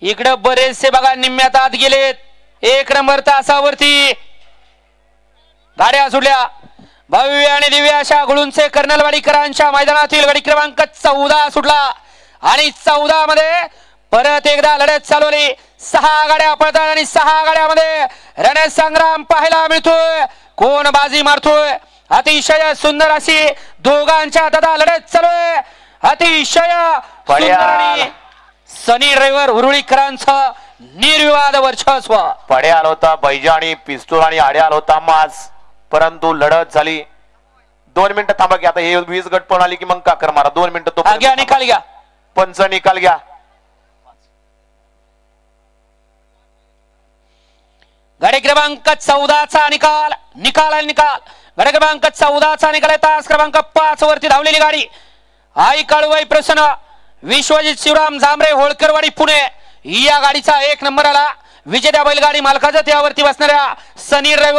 इकडे बरेचसे बघा निम्म्यात आत गेलेत. 1 नंबर तासावरती गाड्या सुटल्या. भव्य आणि दिव्य अशा गुळूंचे कर्नलवाडीकरांच्या मैदानातील गाडी क्रमांक 14 सुटला आणि 14 मध्ये परत एकदा लढत चालवली. 6 गाड्या पळतात आणि 6 गाड्यामध्ये रणसंग्राम पाहायला मिळतोय. कोण बाजी मारतोय? अतिशय सुंदर अशी दोघांच्या दादा लढत चालू आहे. अतिशय सनी ड्रायव्हर उरुळीकरांचं निर्विवाद वर्चस्व. पडे आला होता बैजा आणि पिस्तूल आणि आडे आला होता मास, परंतु लढत झाली. 2 मिनिटं थांबा की आता हे 20 गट पण आली की मग काकर मारा. 2 मिनिटं तो घ्या निकाल घ्या. पंच निकाल घ्या. गाडी क्रमांक 14 चा निकाल. गाडी क्रमांक 14 चा निकाल. तास क्रमांक 5 वरती धावलेली गाडी आई काळूबाई प्रसन्न विश्वजित शिवराम जांभरे होळकरवाडी पुणे या गाडीचा 1 नंबर आला. विजेत्या बैलगाडी मालकाचं त्यावरती बसणाऱ्या सनी ड्रायव्हर